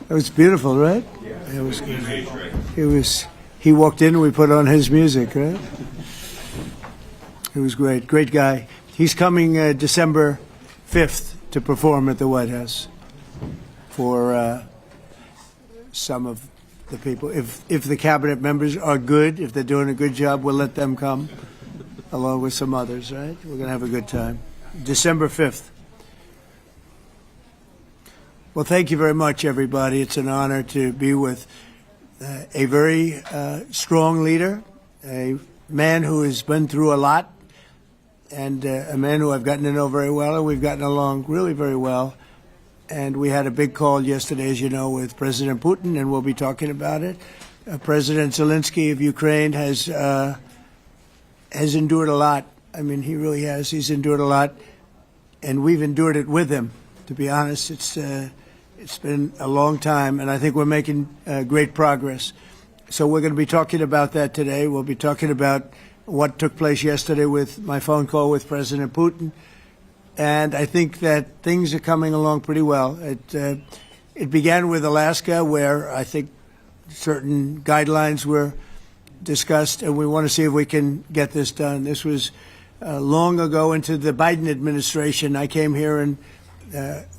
It was beautiful, right? It was good. He walked in and we put on his music, right? It was great. Great guy. He's coming December 5th to perform at the White House for some of the people. If the cabinet members are good, if they're doing a good job, we'll let them come along with some others, right? We're going to have a good time. December 5th. Well, thank you very much, everybody. It's an honor to be with a very strong leader, a man who has been through a lot, and a man who I've gotten to know very well, and we've gotten along really very well. And we had a big call yesterday, as you know, with President Putin, and we'll be talking about it. President Zelensky of Ukraine has endured a lot. I mean, he really has. He's endured a lot, and we've endured it with him. To be honest, it's been a long time, and I think we're making great progress. So we're going to be talking about that today. We'll be talking about what took place yesterday with my phone call with President Putin. And I think that things are coming along pretty well. It began with Alaska, where I think certain guidelines were discussed, and we want to see if we can get this done. This was long ago into the Biden administration. I came here and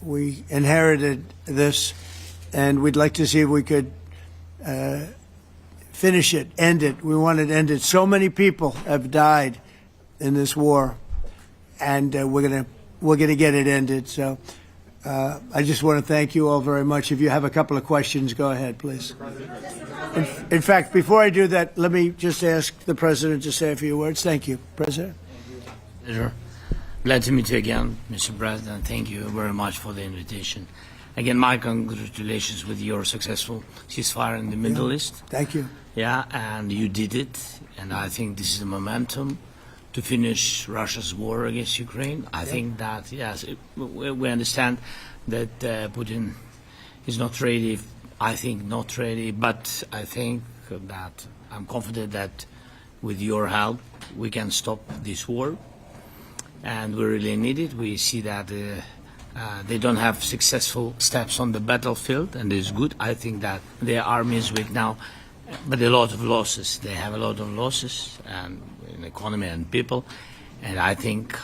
we inherited this, and we'd like to see if we could finish it, end it. We want it ended. So many people have died in this war, and we're gonna get it ended. So I just want to thank you all very much. If you have a couple of questions, go ahead, please. In fact, before I do that, let me just ask the President to say a few words. Thank you, President. Pleasure. Glad to meet you again, Mr. President. Thank you very much for the invitation. Again, my congratulations with your successful ceasefire in the Middle East. Thank you. Yeah, and you did it, and I think this is the momentum to finish Russia's war against Ukraine. I think that, yes, we understand that Putin is not ready. I think not ready, but I think that I'm confident that with your help we can stop this war, and we really need it. We see that they don't have successful steps on the battlefield, and it's good. I think that their army is weak now, but a lot of losses. They have a lot of losses, and in economy and people, and I think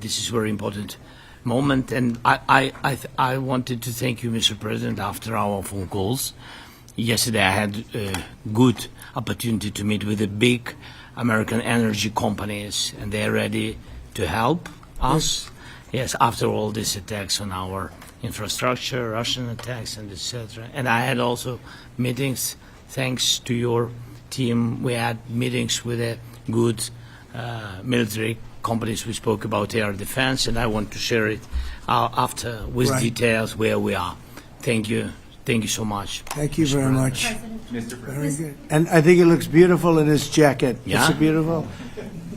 this is a very important moment. And I wanted to thank you, Mr. President, after our phone calls. Yesterday I had a good opportunity to meet with the big American energy companies, and they're ready to help us. Yes, after all these attacks on our infrastructure, Russian attacks, and etc. And I had also meetings, thanks to your team. We had meetings with a good military companies. We spoke about air defense, and I want to share it after with details where we are. Thank you. Thank you so much. Thank you very much. Mr. President. Very good. And I think it looks beautiful in his jacket. Yeah? It's beautiful.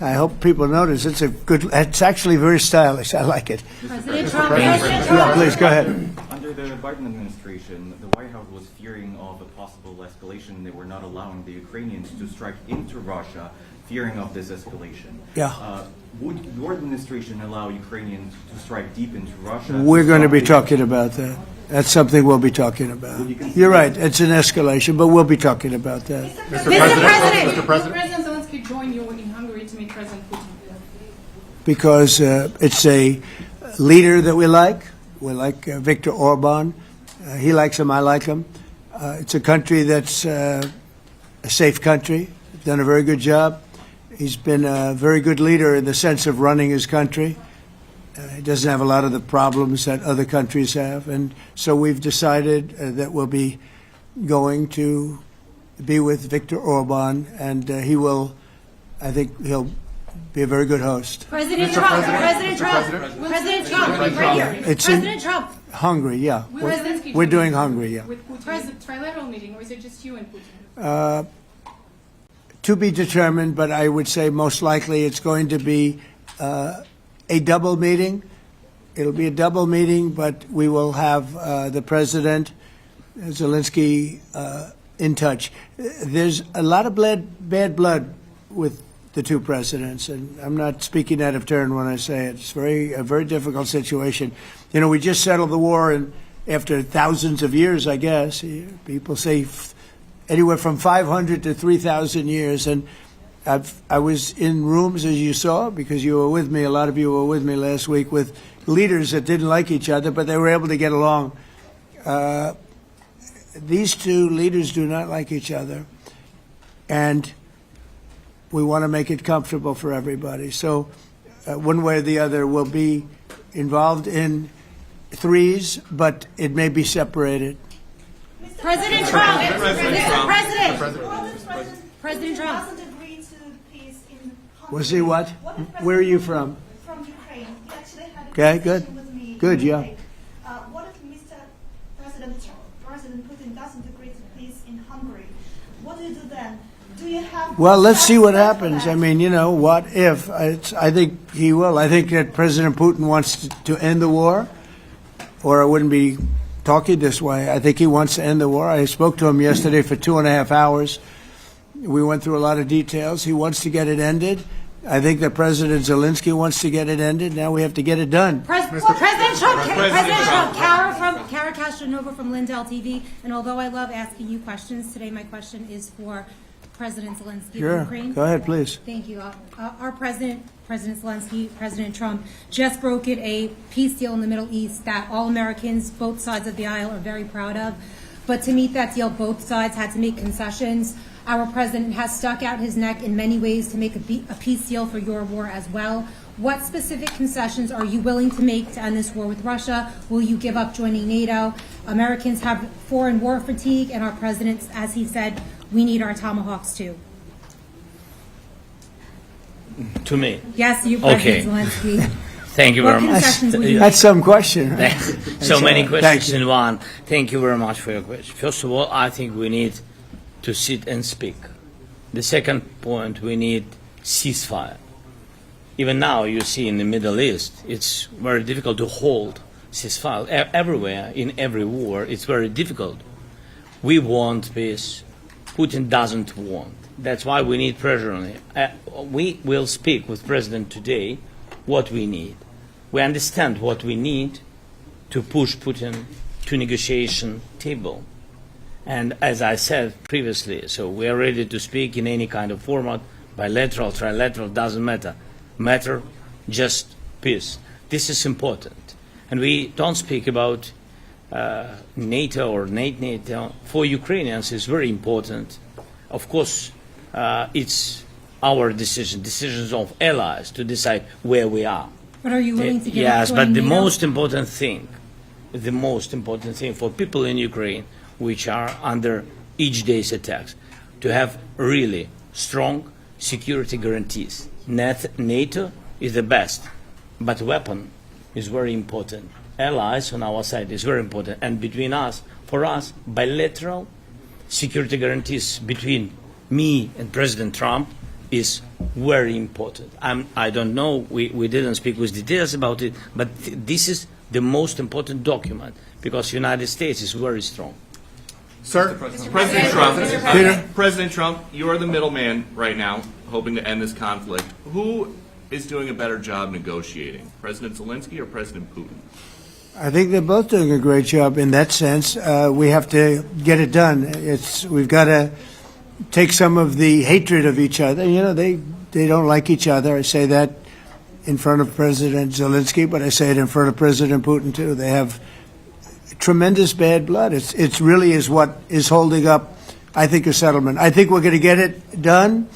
I hope people notice. It's a good. It's actually very stylish. I like it. President Trump. Yeah, please go ahead. Under the Biden administration, the White House was fearing of a possible escalation. They were not allowing the Ukrainians to strike into Russia, fearing of this escalation. Yeah. Would your administration allow Ukrainians to strike deep into Russia? We're going to be talking about that. That's something we'll be talking about. You're right. It's an escalation, but we'll be talking about that. Mr. President. Will President Zelensky join you in Hungary to meet President Putin? Because it's a leader that we like. We like Viktor Orban. He likes him. I like him. It's a country that's a safe country. Done a very good job. He's been a very good leader in the sense of running his country. He doesn't have a lot of the problems that other countries have. And so we've decided that we'll be going to be with Viktor Orban, and he will, I think he'll be a very good host. President Trump. President Trump. President Trump. Right here. It's President Trump. Hungary, yeah. We're doing Hungary, yeah. With Putin. Is it a trilateral meeting, or is it just you and Putin? To be determined, but I would say most likely it's going to be a double meeting. It'll be a double meeting, but we will have the President, Zelensky, in touch. There's a lot of bad blood with the two presidents, and I'm not speaking out of turn when I say it. It's a very difficult situation. You know, we just settled the war in after thousands of years, I guess. People say anywhere from 500 to 3,000 years. And I was in rooms, as you saw, because you were with me, a lot of you were with me last week, with leaders that didn't like each other, but they were able to get along. These two leaders do not like each other, and we want to make it comfortable for everybody. So one way or the other, we'll be involved in threes, but it may be separated. President Trump. President President Trump. doesn't agree to peace in Hungary. Was he what? If Where are you from? From Ukraine. He actually had a Okay, conversation good. with me. Good, in yeah. Ukraine. What if President Putin doesn't agree to peace in Hungary? What do you do then? Do you have? Well, let's see what steps for happens. that? I mean, what if? I think he will. I think that President Putin wants to end the war, or I wouldn't be talking this way. I think he wants to end the war. I spoke to him yesterday for 2.5 hours. We went through a lot of details. He wants to get it ended. I think that President Zelensky wants to get it ended. Now we have to get it done. President Trump. Kara Castronova from Lindell TV. And although I love asking you questions, today my question is for President Zelensky Sure. of Ukraine. Go ahead, please. Thank you. Our President Zelensky, President Trump, just brokered a peace deal in the Middle East that all Americans, both sides of the aisle, are very proud of. But to meet that deal, both sides had to make concessions. Our president has stuck out his neck in many ways to make a peace deal for your war as well. What specific concessions are you willing to make to end this war with Russia? Will you give up joining NATO? Americans have foreign war fatigue, and our president, as he said, we need our Tomahawks too. To me. Yes, you, Okay. President Zelensky. Thank you What very much. concessions will you That's some question. Right? So many Thank questions you. in one. Thank you very much for your question. First of all, I think we need to sit and speak. The second point, we need ceasefire. Even now, you see in the Middle East, it's very difficult to hold ceasefire. Everywhere, in every war, it's very difficult. We want peace. Putin doesn't want. That's why we need pressure on him. We will speak with President today what we need. We understand what we need to push Putin to negotiation table. And as I said previously, so we are ready to speak in any kind of format, bilateral, trilateral, doesn't matter. Matter just peace. This is important. And we don't speak about NATO or NATO. For Ukrainians, it's very important. Of course, it's our decision, decisions of allies to decide where we are. But are you willing to give Yes, up but joining the NATO? most important thing for people in Ukraine, which are under each day's attacks, to have really strong security guarantees. NATO is the best, but weapon is very important. Allies on our side is very important, and between us, for us, bilateral security guarantees between me and President Trump is very important. I don't know, we didn't speak with details about it, but this is the most important document because the United States is very strong. Sir, President Trump, President Trump, you are the middleman right now, hoping to end this conflict. Who is doing a better job negotiating, President Zelensky or President Putin? I think they're both doing a great job in that sense. We have to get it done. We've got to take some of the hatred of each other. You know, they don't like each other. I say that in front of President Zelensky, but I say it in front of President Putin too. They have tremendous bad blood. It really is what is holding up, I think, a settlement. I think we're going to get it done,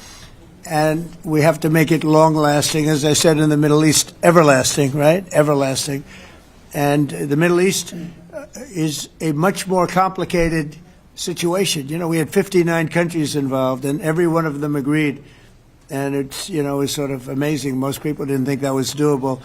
and we have to make it long-lasting. As I said in the Middle East, everlasting, right? Everlasting. And the Middle East is a much more complicated situation. You know, we had 59 countries involved, and every one of them agreed. And it's, it's sort of amazing. Most people didn't think that was doable.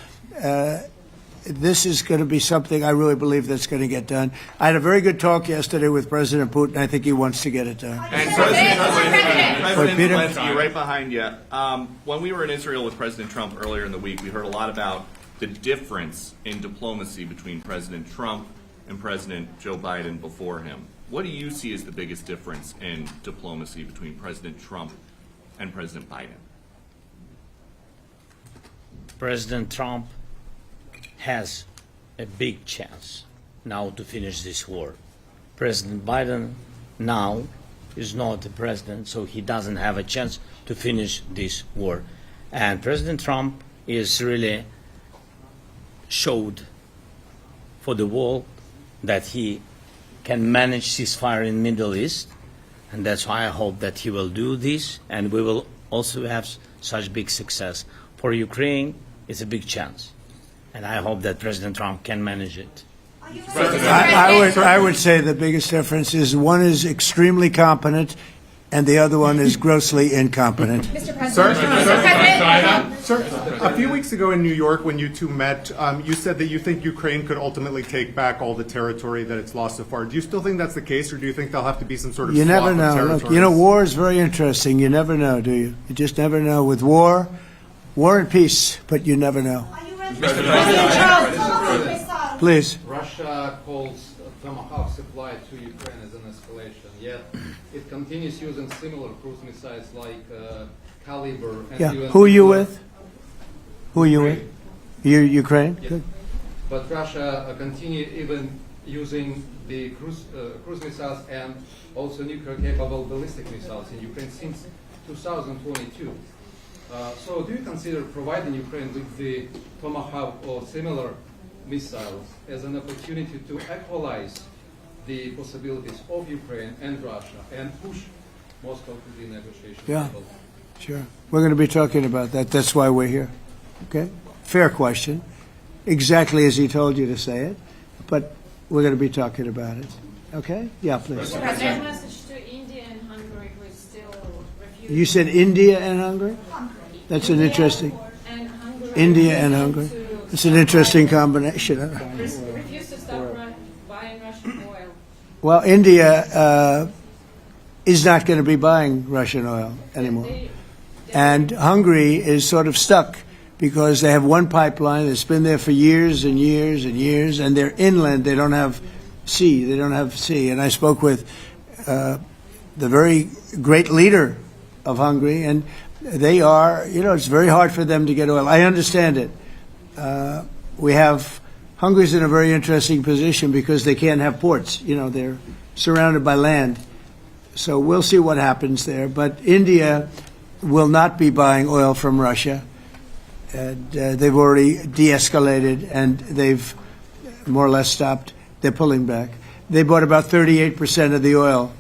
This is going to be something I really believe that's going to get done. I had a very good talk yesterday with President Putin. I think he wants to get it done. And President Peter? Zelensky, right behind you. When we were in Israel with President Trump earlier in the week, we heard a lot about the difference in diplomacy between President Trump and President Joe Biden before him. What do you see as the biggest difference in diplomacy between President Trump and President Biden? President Trump has a big chance now to finish this war. President Biden now is not the president, so he doesn't have a chance to finish this war. And President Trump is really showed for the world that he can manage ceasefire in Middle East, and that's why I hope that he will do this, and we will also have such big success. For Ukraine, it's a big chance, and I hope that President Trump can manage it. Are you ready? I would say the biggest difference is one is extremely competent and the other one is grossly incompetent. Mr. President. Sir, a few weeks ago in New York when you two met, you said that you think Ukraine could ultimately take back all the territory that it's lost so far. Do you still think that's the case, or do you think there'll have to be some sort of You swap never of know. territories? Look, you know, war is very interesting. You never know, do you? You just never know. With war and peace, but you never know. Are you ready? President Trump. Please. Russia calls Tomahawk supply to Ukraine as an escalation, yet it continues using similar cruise missiles like Caliber. And Yeah. even Who are you with? Who are you with? You Ukraine? Yes. Good. But Russia continue even using the cruise missiles and also nuclear-capable ballistic missiles in Ukraine since 2022. So do you consider providing Ukraine with the Tomahawk or similar missiles as an opportunity to equalize the possibilities of Ukraine and Russia and push Moscow to the negotiation Yeah. table? Sure. We're going to be talking about that. That's why we're here. Okay? Fair question. Exactly as he told you to say it. But we're going to be talking about it. Okay? Yeah, please. Mr. President. Message to India and Hungary who is still refusing. You said India and Hungary? That's an interesting. And Hungary India and Hungary. It's an interesting combination. refuse to stop buying Russian oil. Well, India is not going to be buying Russian oil anymore. And Hungary is sort of stuck because they have one pipeline that's been there for years and years and years, and they're inland. They don't have sea. They don't have sea. And I spoke with the very great leader of Hungary, and they are, you know, it's very hard for them to get oil. I understand it. Hungary's in a very interesting position because they can't have ports. You know, they're surrounded by land. So we'll see what happens there. But India will not be buying oil from Russia. And they've already de-escalated, and they've more or less stopped. They're pulling back. They bought about 38% of the oil,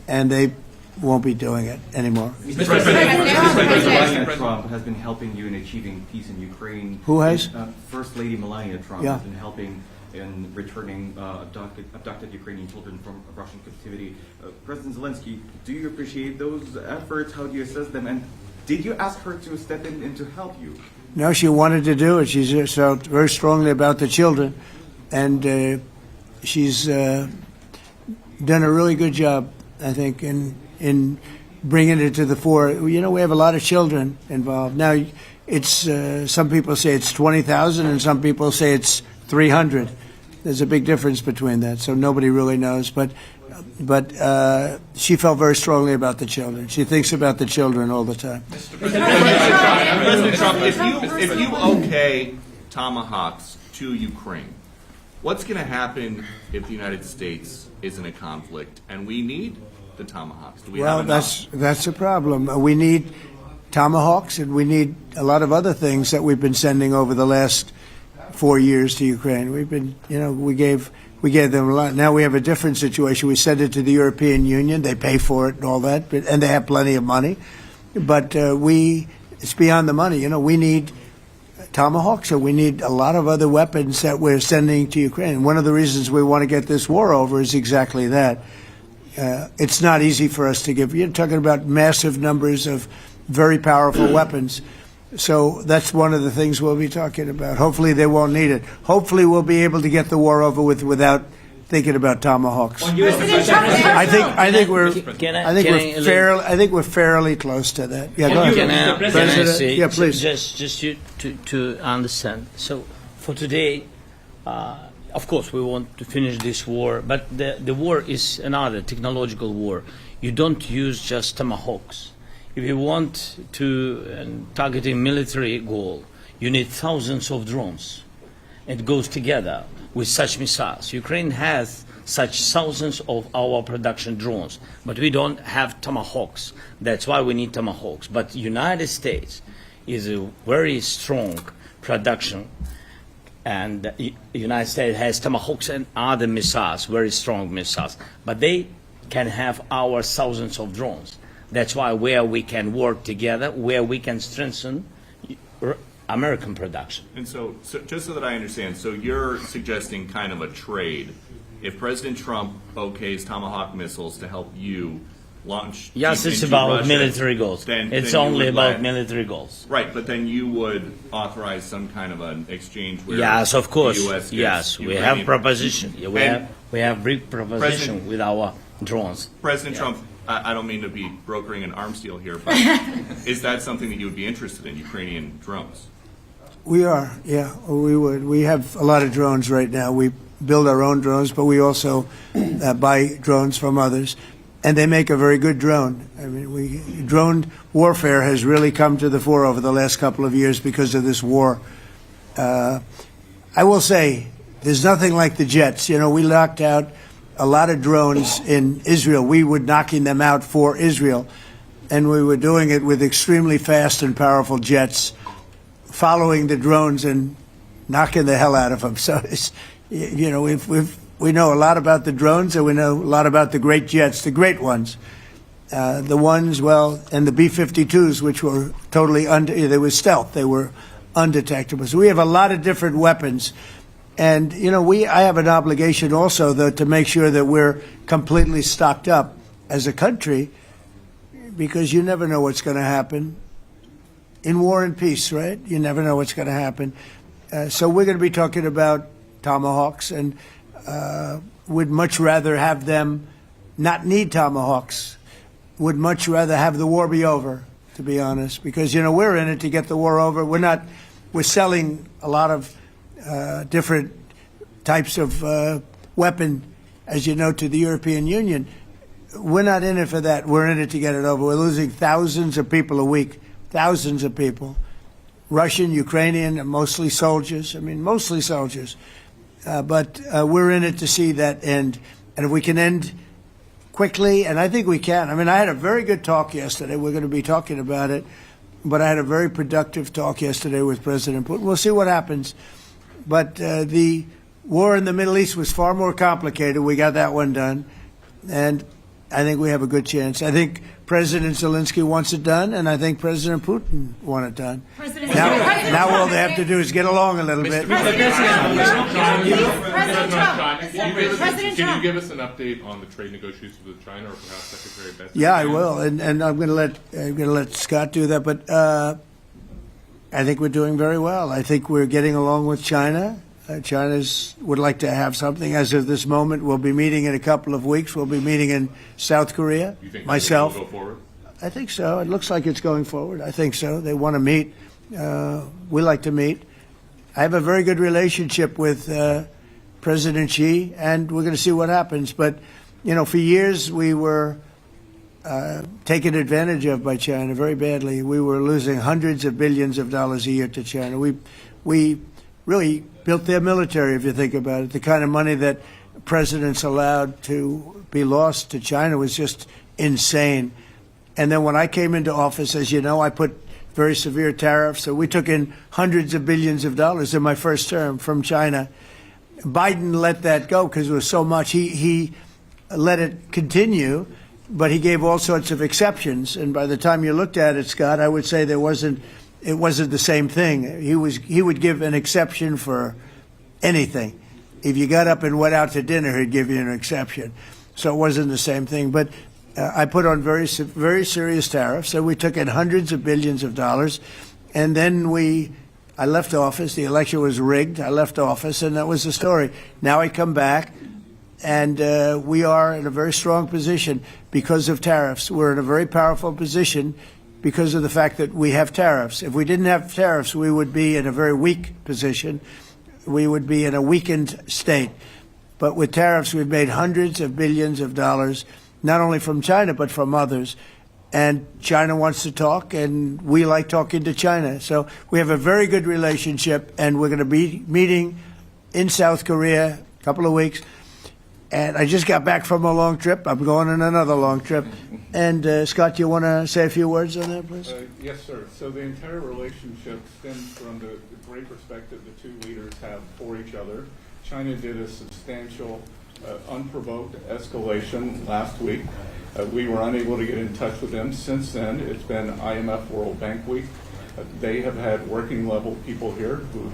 and they won't be doing it anymore. Mr. President Trump has been helping you in achieving peace in Ukraine. Who has? First Lady Melania Trump Yeah. has been helping in returning abducted Ukrainian children from Russian captivity. President Zelensky, do you appreciate those efforts? How do you assess them? And did you ask her to step in and to help you? No, she wanted to do it. She's felt very strongly about the children, and she's done a really good job, I think, in bringing it to the fore. You know, we have a lot of children involved. Now, it's some people say it's 20,000, and some people say it's 300. There's a big difference between that, so nobody really knows. But she felt very strongly about the children. She thinks about the children all the time. President Trump, if you okay Tomahawks to Ukraine, what's going to happen if the United States is in a conflict and we need the Tomahawks? Do we have enough? That's a problem. We need Tomahawks, and we need a lot of other things that we've been sending over the last 4 years to Ukraine. We've been, you know, we gave them a lot. Now we have a different situation. We send it to the European Union. They pay for it and all that, and they have plenty of money. But it's beyond the money. You know, we need Tomahawks, and we need a lot of other weapons that we're sending to Ukraine. One of the reasons we want to get this war over is exactly that. It's not easy for us to give. You're talking about massive numbers of very powerful weapons. So that's one of the things we'll be talking about. Hopefully they won't need it. Hopefully we'll be able to get the war over with without thinking about Tomahawks. I think we're fairly close to that. Yeah, go ahead. Can I say, yeah, please. Just to understand. So for today, of course, we want to finish this war, but the war is another technological war. You don't use just Tomahawks. If you want to target a military goal, you need thousands of drones. It goes together with such missiles. Ukraine has such thousands of our production drones, but we don't have Tomahawks. That's why we need Tomahawks. But United States is a very strong production, and the United States has Tomahawks and other missiles, very strong missiles, but they can have our thousands of drones. That's why where we can work together, where we can strengthen American production. And so just so that I understand, so you're suggesting kind of a trade. If President Trump okays Tomahawk missiles to help you launch Yes, it's into about Russia, military goals. It's you only would about military goals. Right, but then you would authorize some kind of an exchange where Yes, of course. the U.S. gets Yes, we Ukrainian- have proposition. Yeah, we have big proposition President- with our drones. President Trump, I don't mean to be brokering an arms deal here, but is that something that you would be interested in, Ukrainian drones? We are, yeah, we would. We have a lot of drones right now. We build our own drones, but we also buy drones from others, and they make a very good drone. I mean, drone warfare has really come to the fore over the last couple of years because of this war. I will say, there's nothing like the jets. You know, we knocked out a lot of drones in Israel. We were knocking them out for Israel, and we were doing it with extremely fast and powerful jets, following the drones and knocking the hell out of them. So, you know, we know a lot about the drones, and we know a lot about the great jets, the great ones. The ones, well, and the B-52s, which were totally they were stealth. They were undetectable. So we have a lot of different weapons. And, you know, I have an obligation also, though, to make sure that we're completely stocked up as a country, because you never know what's going to happen. In war and peace, right? You never know what's going to happen. So we're going to be talking about Tomahawks, and would much rather have them not need Tomahawks. Would much rather have the war be over, to be honest, because, you know, we're in it to get the war over. We're selling a lot of different types of weapon, as you know, to the European Union. We're not in it for that. We're in it to get it over. We're losing thousands of people a week. Thousands of people, Russian, Ukrainian, mostly soldiers. I mean, mostly soldiers. But we're in it to see that end. And if we can end quickly, and I think we can. I mean, I had a very good talk yesterday. We're going to be talking about it. But I had a very productive talk yesterday with President Putin. We'll see what happens. But the war in the Middle East was far more complicated. We got that one done. And I think we have a good chance. I think President Zelensky wants it done, and I think President Putin wants it done. Now all they have to do is get along a little bit. President Can you give us an update on the trade negotiations with China, or perhaps Secretary Bessent? Yeah, I will, and I'm going to let Scott do that. But I think we're doing very well. I think we're getting along with China. China would like to have something. As of this moment, we'll be meeting in a couple of weeks. We'll be meeting in South Korea. You think myself. will go forward? I think so. It looks like it's going forward. I think so. They want to meet. We like to meet. I have a very good relationship with President Xi, and we're going to see what happens. But, you know, for years we were taken advantage of by China very badly. We were losing hundreds of billions of dollars a year to China. We really built their military, if you think about it. The kind of money that presidents allowed to be lost to China was just insane. And then when I came into office, as you know, I put very severe tariffs. So we took in hundreds of billions of dollars in my first term from China. Biden let that go because it was so much. He let it continue, but he gave all sorts of exceptions. And by the time you looked at it, Scott, I would say it wasn't the same thing. He would give an exception for anything. If you got up and went out to dinner, he'd give you an exception. So it wasn't the same thing. But I put on very serious tariffs. So we took in hundreds of billions of dollars, and then I left office. The election was rigged. I left office, and that was the story. Now I come back, and we are in a very strong position because of tariffs. We're in a very powerful position because of the fact that we have tariffs. If we didn't have tariffs, we would be in a very weak position. We would be in a weakened state. But with tariffs, we've made hundreds of billions of dollars, not only from China, but from others. And China wants to talk, and we like talking to China. So we have a very good relationship, and we're going to be meeting in South Korea a couple of weeks. And I just got back from a long trip. I'm going on another long trip. And Scott, you want to say a few words on that, please? Yes, sir. So the entire relationship stems from the great respect that the two leaders have for each other. China did a substantial, unprovoked escalation last week. We were unable to get in touch with them. Since then, it's been IMF World Bank Week. They have had working level people here who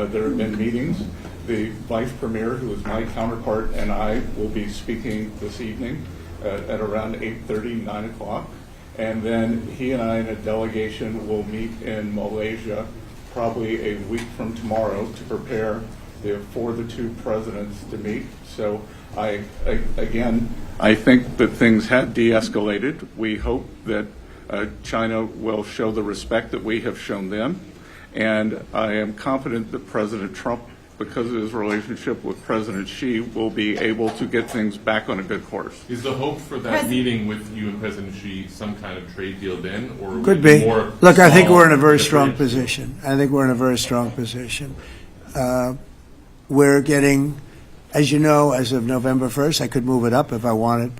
there have been meetings. The Vice Premier, who is my counterpart, and I will be speaking this evening at around 8:30, 9 o'clock. And then he and I and a delegation will meet in Malaysia probably a week from tomorrow to prepare for the two presidents to meet. So I think that things have de-escalated. We hope that China will show the respect that we have shown them. And I am confident that President Trump, because of his relationship with President Xi, will be able to get things back on a good course. Is the hope for that meeting with you and President Xi some kind of trade deal then, or could be more? Look, I think we're in a very strong position. I think we're in a very strong position. We're getting, as you know, as of November 1st, I could move it up if I wanted,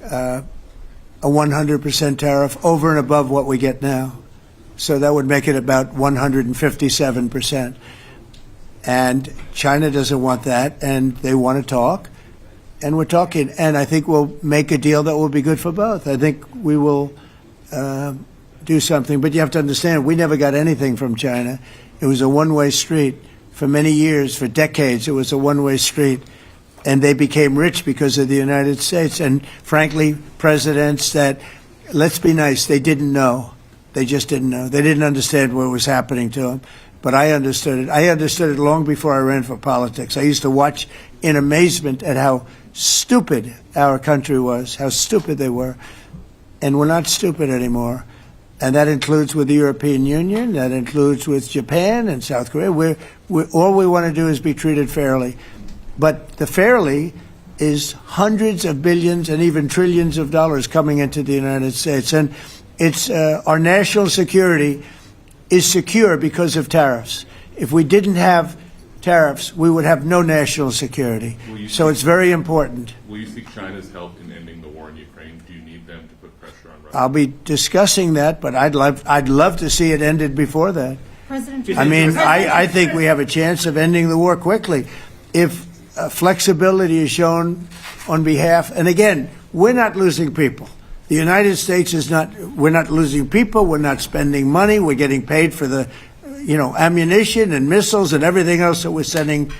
a 100% tariff over and above what we get now. So that would make it about 157%. And China doesn't want that, and they want to talk, and we're talking. And I think we'll make a deal that will be good for both. I think we will do something. But you have to understand, we never got anything from China. It was a one-way street. For many years, for decades, it was a one-way street. And they became rich because of the United States. And frankly, presidents that, let's be nice, they didn't know. They just didn't know. They didn't understand what was happening to them. But I understood it. I understood it long before I ran for politics. I used to watch in amazement at how stupid our country was, how stupid they were. And we're not stupid anymore. And that includes with the European Union. That includes with Japan and South Korea. All we want to do is be treated fairly. But the fairly is hundreds of billions and even trillions of dollars coming into the United States. And it's our national security is secure because of tariffs. If we didn't have tariffs, we would have no national security. So it's very important. Will you seek China's help in ending the war in Ukraine? Do you need them to put pressure on Russia? I'll be discussing that, but I'd love to see it ended before that. President I mean, I think we have a chance of ending the war quickly if flexibility is shown on behalf. And again, we're not losing people. The United States is not. We're not losing people. We're not spending money. We're getting paid for the, ammunition and missiles and everything else that we're sending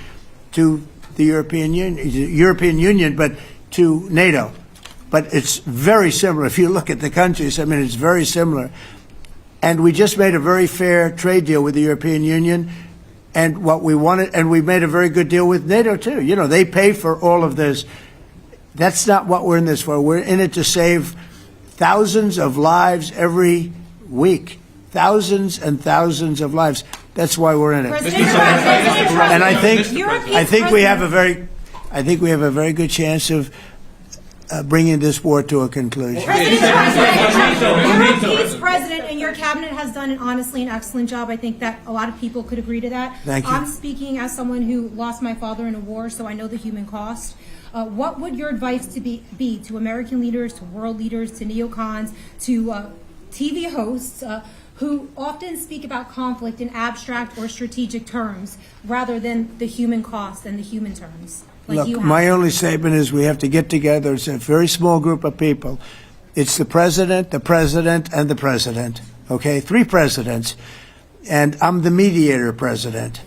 to the European Union, but to NATO. But it's very similar. If you look at the countries, I mean, it's very similar. And we just made a very fair trade deal with the European Union, and what we wanted, and we made a very good deal with NATO too. They pay for all of this. That's not what we're in this for. We're in it to save thousands of lives every week. Thousands and thousands of lives. That's why we're in it. And I think we have a very good chance of bringing this war to a conclusion. You're a peace president, and your cabinet has done honestly an excellent job. I think that a lot of people could agree to that. Thank you. I'm speaking as someone who lost my father in a war, so I know the human cost. What would your advice be to American leaders, to world leaders, to neocons, to TV hosts who often speak about conflict in abstract or strategic terms rather than the human cost and the human terms? Look, my only statement is we have to get together. It's a very small group of people. It's the president, and the president. Okay, 3 presidents. And I'm the mediator president.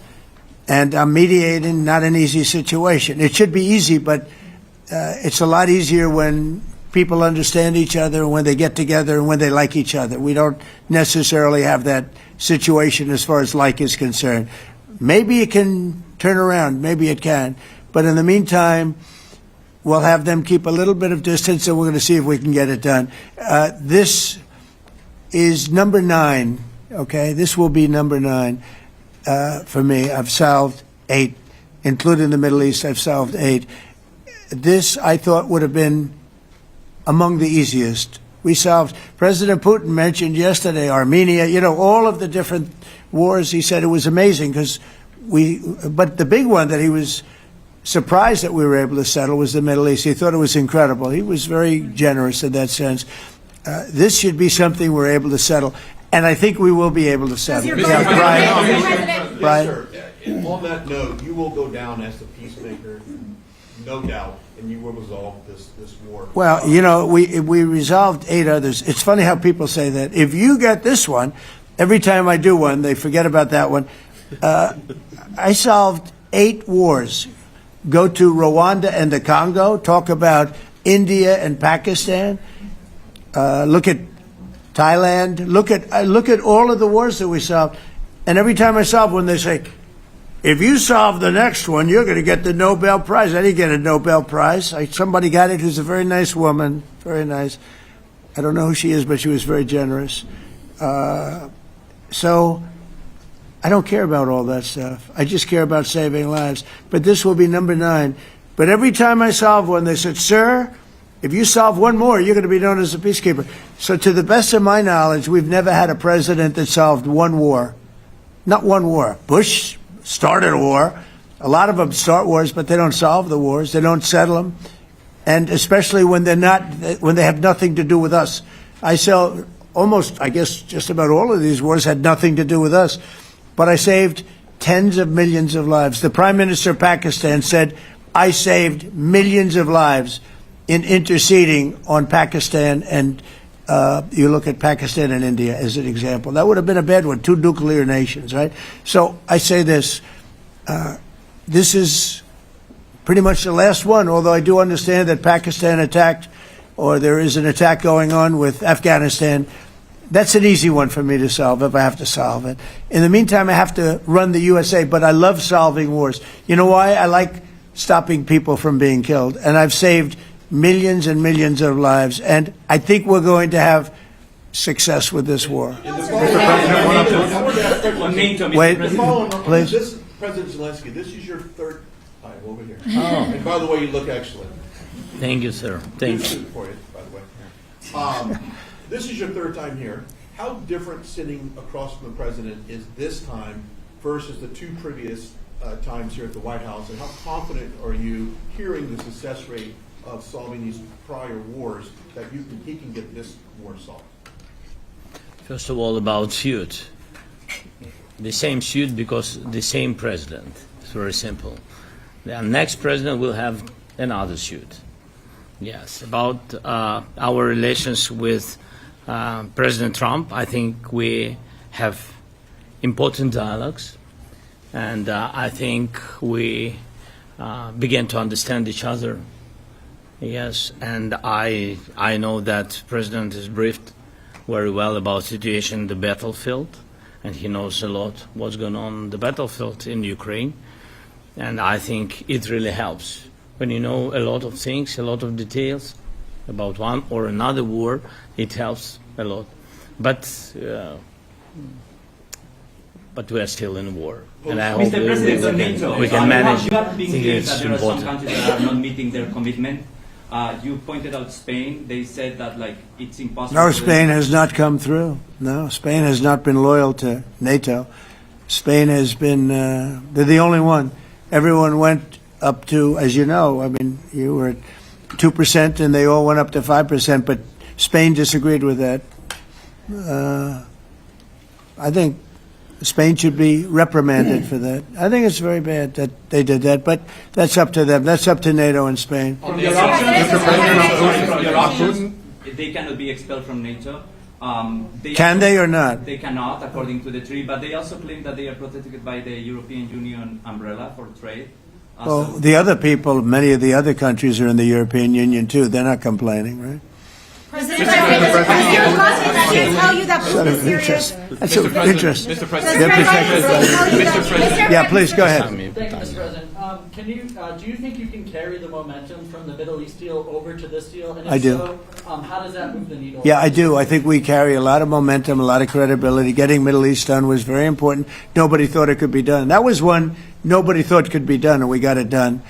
And I'm mediating not an easy situation. It should be easy, but it's a lot easier when people understand each other, when they get together, and when they like each other. We don't necessarily have that situation as far as like is concerned. Maybe it can turn around. Maybe it can. But in the meantime, we'll have them keep a little bit of distance, and we're going to see if we can get it done. This is number 9, okay? This will be number 9 for me. I've solved 8, including the Middle East. I've solved 8. This, I thought, would have been among the easiest. We solved, President Putin mentioned yesterday Armenia, all of the different wars. He said it was amazing because but the big one that he was surprised that we were able to settle was the Middle East. He thought it was incredible. He was very generous in that sense. This should be something we're able to settle, and I think we will be able to settle. your Yeah, President- Brian? Yes, sir. On that note, you will go down as the peacemaker, no doubt, and you will resolve this war. Well, we resolved 8 others. It's funny how people say that. If you get this one, every time I do one, they forget about that one. I solved 8 wars. Go to Rwanda and the Congo. Talk about India and Pakistan. Look at Thailand. Look at all of the wars that we solved. And every time I solve one, they say, if you solve the next one, you're going to get the Nobel Prize. I didn't get a Nobel Prize. Somebody got it who's a very nice woman. Very nice. I don't know who she is, but she was very generous. So I don't care about all that stuff. I just care about saving lives. But this will be number 9. But every time I solve one, they said, sir, if you solve one more, you're going to be known as a peacekeeper. So to the best of my knowledge, we've never had a president that solved one war. Not one war. Bush started a war. A lot of them start wars, but they don't solve the wars. They don't settle them. And especially when they have nothing to do with us. I guess just about all of these wars had nothing to do with us. But I saved tens of millions of lives. The Prime Minister of Pakistan said, I saved millions of lives in interceding on Pakistan, and you look at Pakistan and India as an example. That would have been a bad one, 2 nuclear nations, right? So I say this, this is pretty much the last one, although I do understand that Pakistan attacked, or there is an attack going on with Afghanistan. That's an easy one for me to solve if I have to solve it. In the meantime, I have to run the USA, but I love solving wars. You know why? I like stopping people from being killed, and I've saved millions and millions of lives, and I think we're going to have success with this war. Wait, please. This President Zelensky, this is your 3rd time over here. Oh. And by the way, you look excellent. Thank you, sir. Thank you. For you, by the way. This is your 3rd time here. How different sitting across from the president is this time versus the 2 previous times here at the White House, and how confident are you hearing the success rate of solving these prior wars that he can get this war solved? First of all, about suit. The same suit because the same president. It's very simple. The next president will have another suit. Yes. About our relations with President Trump, I think we have important dialogues, and I think we begin to understand each other. Yes, and I know that President is briefed very well about situation in the battlefield, and he knows a lot what's going on the battlefield in Ukraine, and I think it really helps when you know a lot of things, a lot of details about one or another war. It helps a lot, but we are still in war, and I hope we can manage. You are being clear It's that there are some important. countries that are not meeting their commitment. You pointed out Spain. They said that it's impossible. No, Spain has not come through. No, Spain has not been loyal to NATO. Spain has been, they're the only one. Everyone went up to, as you know, I mean, you were at 2% and they all went up to 5%, but Spain disagreed with that. I think Spain should be reprimanded for that. I think it's very bad that they did that, but that's up to them. That's up to NATO and Spain. They cannot be expelled from NATO. Can they or not? They cannot, according to the treaty, but they also claim that they are protected by the European Union umbrella for trade. Well, the other people, many of the other countries are in the European Union too. They're not complaining, right? President Zelensky tell you that Putin is serious. That's of interest. Mr. They're President. protected by Mr. President. Yeah, please go ahead. Thank you, Mr. President. Do you think you can carry the momentum from the Middle East deal over to this deal? And if I do. So, how does that move the needle? Yeah, I do. I think we carry a lot of momentum, a lot of credibility. Getting Middle East done was very important. Nobody thought it could be done. That was one nobody thought could be done, and we got it done.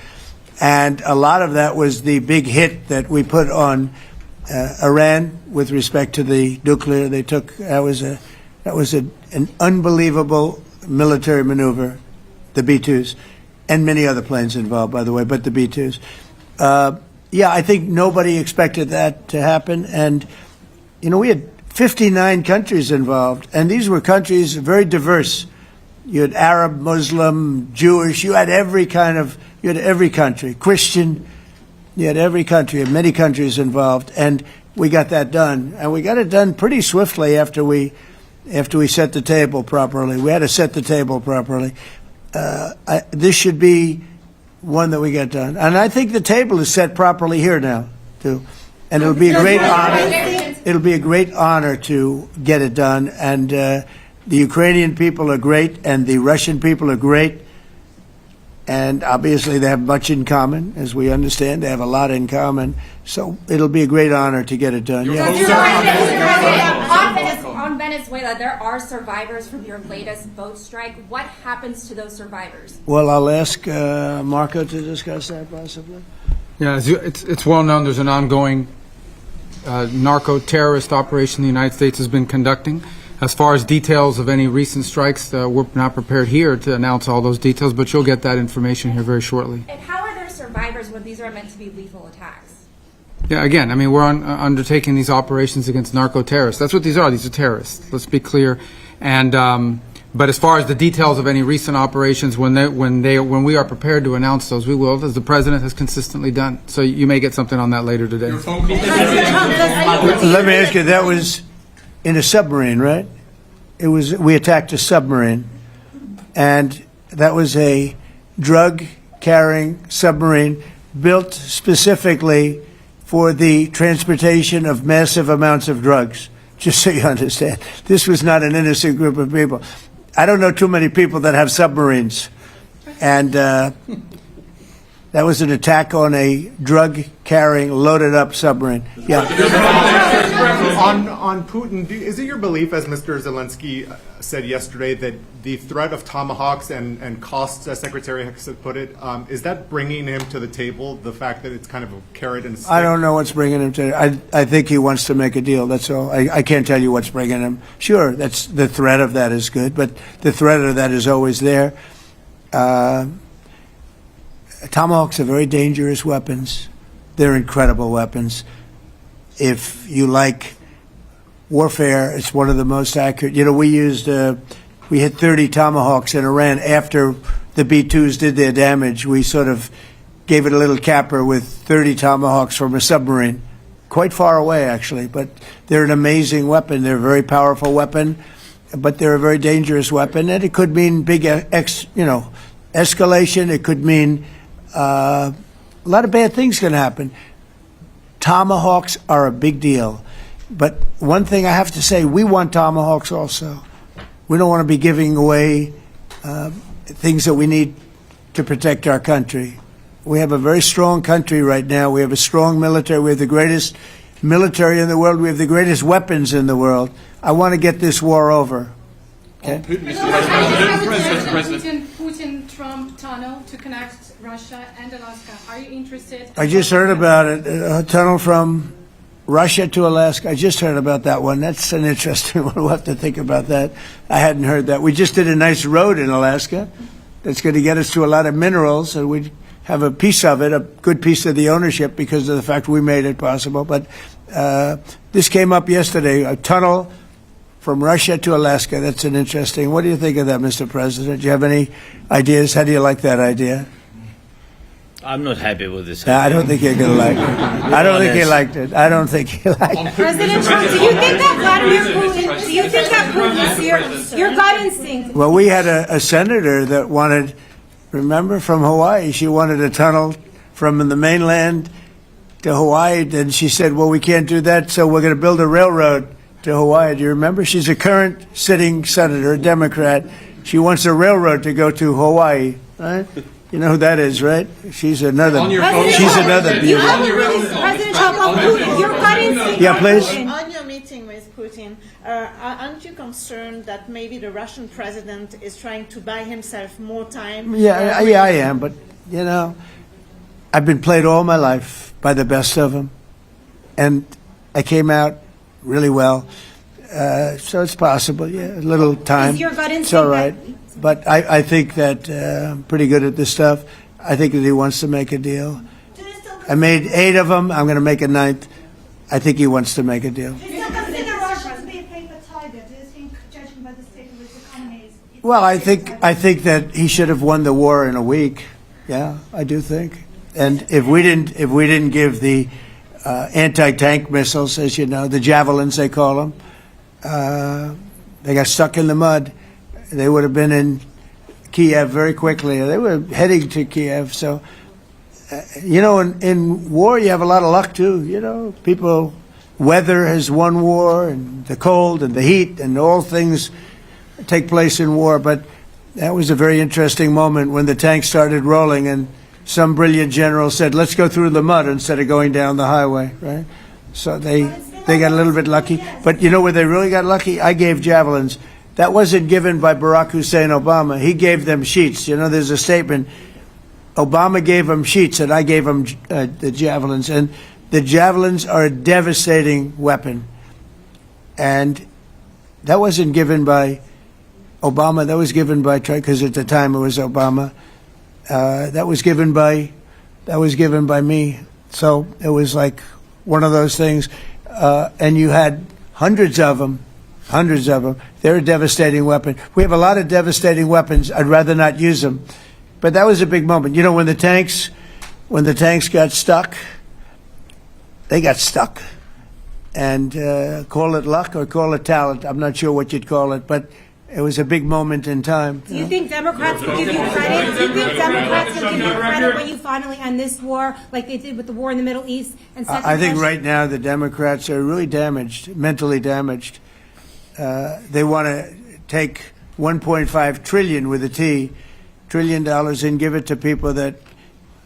And a lot of that was the big hit that we put on Iran with respect to the nuclear. They took that was an unbelievable military maneuver the B-2s, and many other planes involved, by the way, but the B-2s. Yeah, I think nobody expected that to happen. And, you know, we had 59 countries involved, and these were countries very diverse. You had Arab, Muslim, Jewish, you had every country, Christian, you had every country, and many countries involved, and we got that done. And we got it done pretty swiftly after we set the table properly. We had to set the table properly. This should be one that we get done. And I think the table is set properly here now, too. And it'll be a great honor. It'll be a great honor to get it done. And the Ukrainian people are great, and the Russian people are great. And obviously they have much in common, as we understand. They have a lot in common. So it'll be a great honor to get it done. On Venezuela, there are survivors from your latest boat strike. What happens to those survivors? Well, I'll ask Marco to discuss that possibly. Yeah, it's well known there's an ongoing narco-terrorist operation the United States has been conducting. As far as details of any recent strikes, we're not prepared here to announce all those details, but you'll get that information here very shortly. And how are there survivors when these are meant to be lethal attacks? Yeah, again, I mean, we're undertaking these operations against narco-terrorists. That's what these are. These are terrorists. Let's be clear. And but as far as the details of any recent operations, when we are prepared to announce those, we will, as the president has consistently done. So you may get something on that later today. Let me ask you, that was in a submarine, right? We attacked a submarine, and that was a drug-carrying submarine built specifically for the transportation of massive amounts of drugs, just so you understand. This was not an innocent group of people. I don't know too many people that have submarines, and that was an attack on a drug-carrying, loaded-up submarine. Yeah. On Putin, is it your belief, as Mr. Zelensky said yesterday, that the threat of Tomahawks and costs, as Secretary Hicks put it, is that bringing him to the table, the fact that it's kind of a carrot and a stick? I don't know what's bringing him to it. I think he wants to make a deal, that's all. I can't tell you what's bringing him. Sure, that's the threat of that is good, but the threat of that is always there. Tomahawks are very dangerous weapons. They're incredible weapons. If you like warfare, it's one of the most accurate. You know, we hit 30 Tomahawks in Iran after the B-2s did their damage. We sort of gave it a little capper with 30 Tomahawks from a submarine, quite far away actually. But they're an amazing weapon. They're a very powerful weapon, but they're a very dangerous weapon. And it could mean big, escalation. It could mean a lot of bad things can happen. Tomahawks are a big deal. But one thing I have to say, we want Tomahawks also. We don't want to be giving away things that we need to protect our country. We have a very strong country right now. We have a strong military. We have the greatest military in the world. We have the greatest weapons in the world. I want to get this war over. Okay? Putin-Trump tunnel to connect Russia and Alaska. Are you interested? I just heard about it. A tunnel from Russia to Alaska. I just heard about that one. That's an interesting one. We'll have to think about that. I hadn't heard that. We just did a nice road in Alaska that's going to get us to a lot of minerals, and we have a piece of it, a good piece of the ownership because of the fact we made it possible. But this came up yesterday, a tunnel from Russia to Alaska. That's an interesting. What do you think of that, Mr. President? Do you have any ideas? How do you like that idea? I'm not happy with this. I don't think you're going to like it. I don't think he liked it. I don't think he liked it. President Trump, do you think that Vladimir Putin, do you think that Putin, your gut instinct? Well, we had a senator that wanted, remember, from Hawaii, she wanted a tunnel from the mainland to Hawaii, and she said, well, we can't do that, so we're going to build a railroad to Hawaii. Do you remember? She's a current sitting senator, a Democrat. She wants a railroad to go to Hawaii, right? You know who that is, right? She's another beauty. President Trump, on Putin, your gut instinct. Yeah, please. On your meeting with Putin, aren't you concerned that maybe the Russian president is trying to buy himself more time? Yeah, I am. But, you know, I've been played all my life by the best of them. And I came out really well. So it's possible, yeah, a little time. Is your gut instinct it's all right. But I think that I'm pretty good at this stuff. I think that he wants to make a deal. I made 8 of them. I'm going to make a 9th. I think he wants to make a deal. Do you still consider Russia to be a paper tiger? Do you think, judging by the state of its economy, it's Well, I think that he should have won the war in a week. Yeah, I do think. And if we didn't give the anti-tank missiles, as you know, the javelins they call them, they got stuck in the mud. They would have been in Kiev very quickly. They were heading to Kiev. So, in war you have a lot of luck too. Weather has won war, and the cold and the heat and all things take place in war. But that was a very interesting moment when the tanks started rolling and some brilliant general said, let's go through the mud instead of going down the highway, right? So they got a little bit lucky. But you know where they really got lucky? I gave javelins. That wasn't given by Barack Hussein Obama. He gave them sheets. There's a statement. Obama gave them sheets and I gave them the javelins. And the javelins are a devastating weapon. And that wasn't given by Obama. That was given by, because at the time it was Obama. That was given by me. So it was like one of those things. And you had hundreds of them. They're a devastating weapon. We have a lot of devastating weapons. I'd rather not use them. But that was a big moment. When the tanks got stuck, they got stuck. And call it luck or call it talent. I'm not sure what you'd call it, but it was a big moment in time. Do you think Democrats will give you credit? Do you think Democrats will give you credit when you finally end this war, like they did with the war in the Middle East? And I think right now the Democrats are really damaged, mentally damaged. They want to take $1.5 trillion with a T, $1 trillion, and give it to people that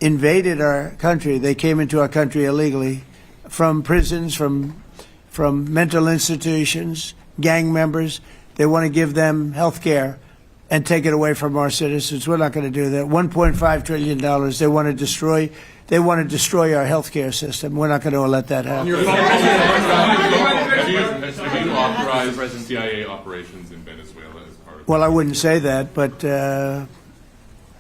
invaded our country. They came into our country illegally from prisons, from mental institutions, gang members. They want to give them health care and take it away from our citizens. We're not going to do that. $1.5 trillion. They want to destroy. They want to destroy our health care system. We're not going to let that happen. Have you authorized CIA operations in Venezuela as part of? Well, I wouldn't say that, but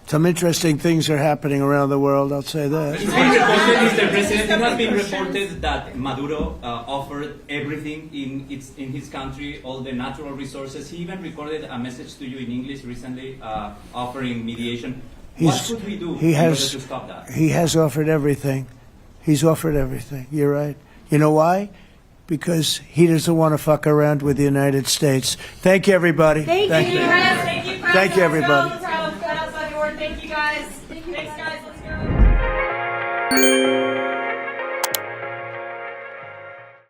some interesting things are happening around the world. I'll say that. It's been reported, Mr. President, it has been reported that Maduro offered everything in his country, all the natural resources. He even recorded a message to you in English recently, offering mediation. What should we do in order to stop that? He has offered everything. He's offered everything. You're right. You know why? Because he doesn't want to fuck around with the United States. Thank you, everybody. Thank you, Press. Thank you, Press. Thank you, everybody. Thank you, guys. Thanks, guys. Let's go.